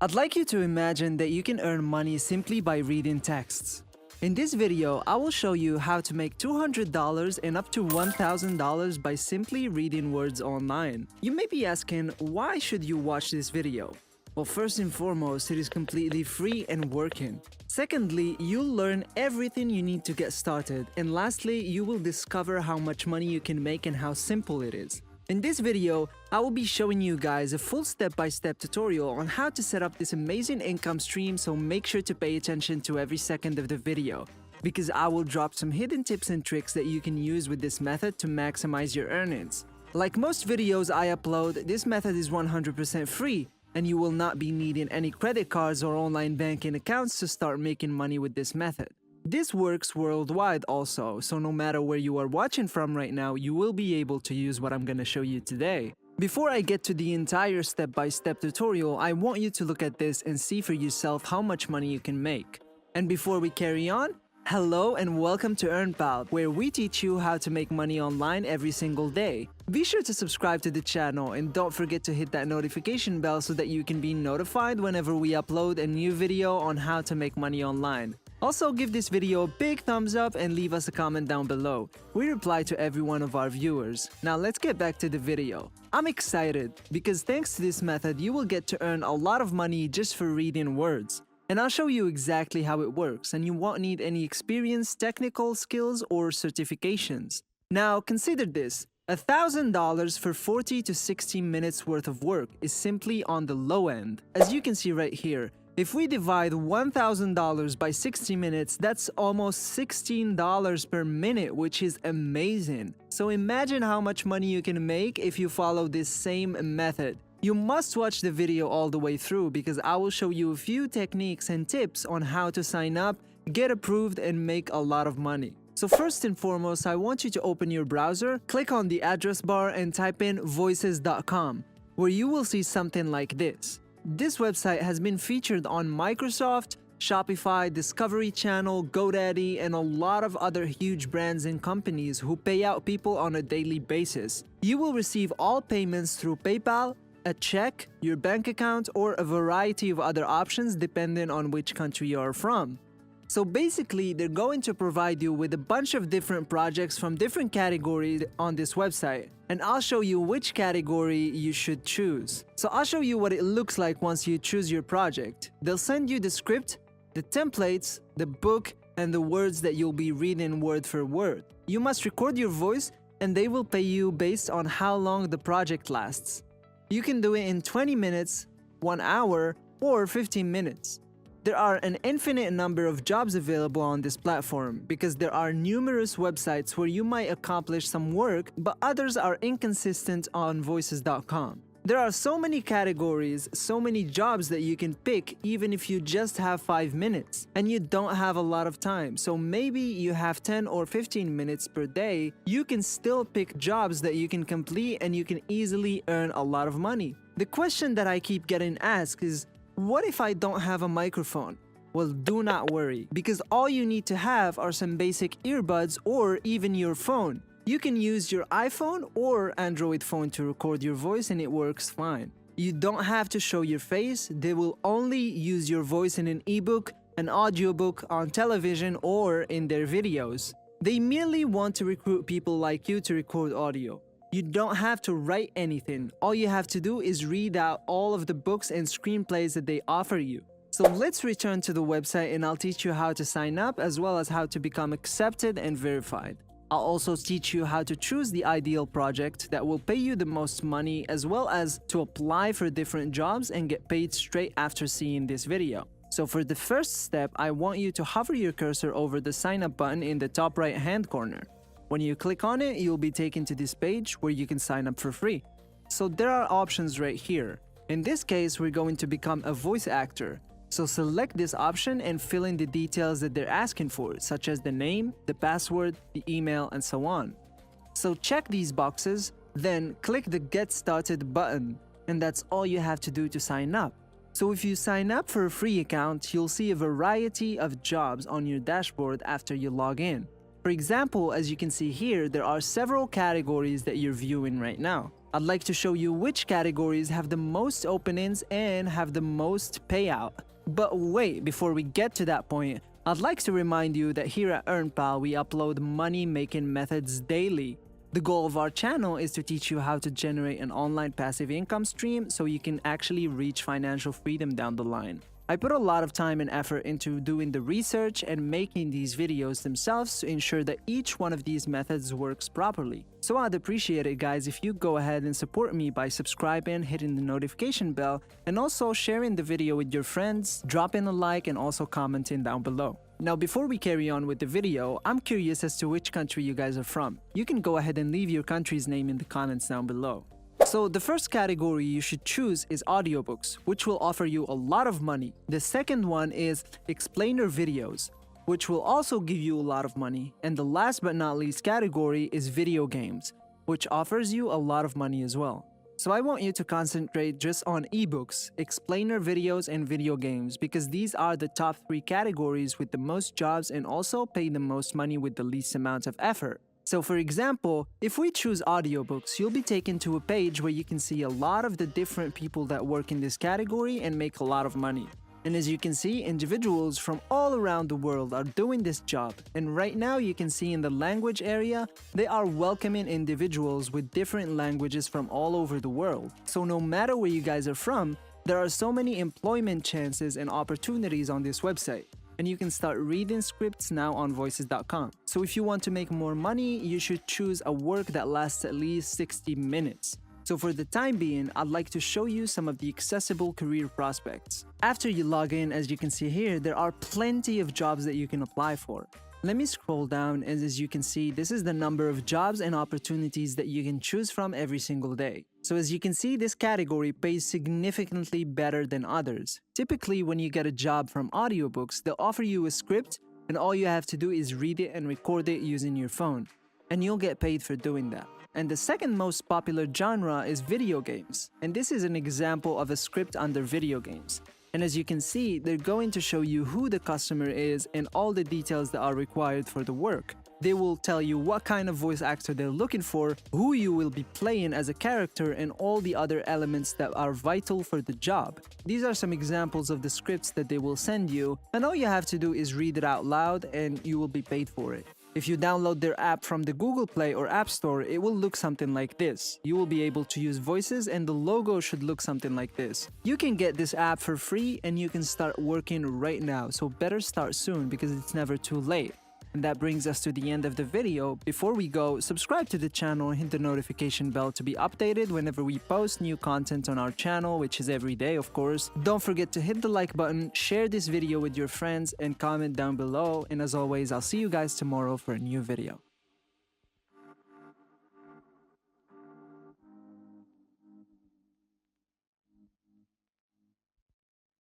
I'd like you to imagine that you can earn money simply by reading texts. In this video, I will show you how to make $200 and up to $1,000 by simply reading words online. You may be asking, why should you watch this video? Well, first and foremost, it is completely free and working. Secondly, you'll learn everything you need to get started. And lastly, you will discover how much money you can make and how simple it is. In this video, I will be showing you guys a full step-by-step tutorial on how to set up this amazing income stream, so make sure to pay attention to every second of the video, because I will drop some hidden tips and tricks that you can use with this method to maximize your earnings. Like most videos I upload, this method is 100% free, and you will not be needing any credit cards or online banking accounts to start making money with this method. This works worldwide also, so no matter where you are watching from right now, you will be able to use what I'm gonna show you today. Before I get to the entire step-by-step tutorial, I want you to look at this and see for yourself how much money you can make. And before we carry on, hello and welcome to EarnPal, where we teach you how to make money online every single day. Be sure to subscribe to the channel and don't forget to hit that notification bell so that you can be notified whenever we upload a new video on how to make money online. Also, give this video a big thumbs up and leave us a comment down below. We reply to every one of our viewers. Now let's get back to the video. I'm excited because thanks to this method, you will get to earn a lot of money just for reading words. And I'll show you exactly how it works, and you won't need any experience, technical skills, or certifications. Now consider this. $1,000 for 40 to 60 minutes worth of work is simply on the low end. As you can see right here, if we divide $1,000 by 60 minutes, that's almost $16 per minute, which is amazing. So imagine how much money you can make if you follow this same method. You must watch the video all the way through because I will show you a few techniques and tips on how to sign up, get approved, and make a lot of money. So first and foremost, I want you to open your browser, click on the address bar and type in Voicescom, where you will see something like this. This website has been featured on Microsoft, Shopify, Discovery Channel, GoDaddy, and a lot of other huge brands and companies who pay out people on a daily basis. You will receive all payments through PayPal, a check, your bank account, or a variety of other options depending on which country you are from. So basically, they're going to provide you with a bunch of different projects from different categories on this website. And I'll show you which category you should choose. So I'll show you what it looks like once you choose your project. They'll send you the script, the templates, the book, and the words that you'll be reading word for word. You must record your voice, and they will pay you based on how long the project lasts. You can do it in 20 minutes, 1 hour, or 15 minutes. There are an infinite number of jobs available on this platform because there are numerous websites where you might accomplish some work, but others are inconsistent on Voices.com. There are so many categories, so many jobs that you can pick even if you just have 5 minutes and you don't have a lot of time. So maybe you have 10 or 15 minutes per day, you can still pick jobs that you can complete and you can easily earn a lot of money. The question that I keep getting asked is, what if I don't have a microphone? Well, do not worry, because all you need to have are some basic earbuds or even your phone. You can use your iPhone or Android phone to record your voice and it works fine. You don't have to show your face, they will only use your voice in an ebook, an audiobook, on television, or in their videos. They merely want to recruit people like you to record audio. You don't have to write anything. All you have to do is read out all of the books and screenplays that they offer you. So let's return to the website and I'll teach you how to sign up as well as how to become accepted and verified. I'll also teach you how to choose the ideal project that will pay you the most money, as well as to apply for different jobs and get paid straight after seeing this video. So for the first step, I want you to hover your cursor over the sign up button in the top right hand corner. When you click on it, you'll be taken to this page where you can sign up for free. So there are options right here. In this case, we're going to become a voice actor. So select this option and fill in the details that they're asking for, such as the name, the password, the email, and so on. So check these boxes, then click the Get Started button, and that's all you have to do to sign up. So if you sign up for a free account, you'll see a variety of jobs on your dashboard after you log in. For example, as you can see here, there are several categories that you're viewing right now. I'd like to show you which categories have the most openings and have the most payout. But wait, before we get to that point, I'd like to remind you that here at EarnPal we upload money-making methods daily. The goal of our channel is to teach you how to generate an online passive income stream so you can actually reach financial freedom down the line. I put a lot of time and effort into doing the research and making these videos themselves to ensure that each one of these methods works properly. So I'd appreciate it, guys, if you go ahead and support me by subscribing, hitting the notification bell, and also sharing the video with your friends, dropping a like, and also commenting down below. Now, before we carry on with the video, I'm curious as to which country you guys are from. You can go ahead and leave your country's name in the comments down below. So the first category you should choose is audiobooks, which will offer you a lot of money. The second one is explainer videos, which will also give you a lot of money. And the last but not least category is video games, which offers you a lot of money as well. So I want you to concentrate just on ebooks, explainer videos, and video games because these are the top 3 categories with the most jobs and also pay the most money with the least amount of effort. So for example, if we choose audiobooks, you'll be taken to a page where you can see a lot of the different people that work in this category and make a lot of money. And as you can see, individuals from all around the world are doing this job. And right now you can see in the language area, they are welcoming individuals with different languages from all over the world. So no matter where you guys are from, there are so many employment chances and opportunities on this website. And you can start reading scripts now on Voicescom. So if you want to make more money, you should choose a work that lasts at least 60 minutes. So for the time being, I'd like to show you some of the accessible career prospects. After you log in, as you can see here, there are plenty of jobs that you can apply for. Let me scroll down, and as you can see, this is the number of jobs and opportunities that you can choose from every single day. So as you can see, this category pays significantly better than others. Typically, when you get a job from audiobooks, they'll offer you a script, and all you have to do is read it and record it using your phone. And you'll get paid for doing that. And the second most popular genre is video games. And this is an example of a script under video games. And as you can see, they're going to show you who the customer is and all the details that are required for the work. They will tell you what kind of voice actor they're looking for, who you will be playing as a character, and all the other elements that are vital for the job. These are some examples of the scripts that they will send you, and all you have to do is read it out loud and you will be paid for it. If you download their app from the Google Play or App Store, it will look something like this. You will be able to use voices and the logo should look something like this. You can get this app for free and you can start working right now, so better start soon because it's never too late. And that brings us to the end of the video. Before we go, subscribe to the channel and hit the notification bell to be updated whenever we post new content on our channel, which is every day, of course. Don't forget to hit the like button, share this video with your friends, and comment down below. And as always, I'll see you guys tomorrow for a new video.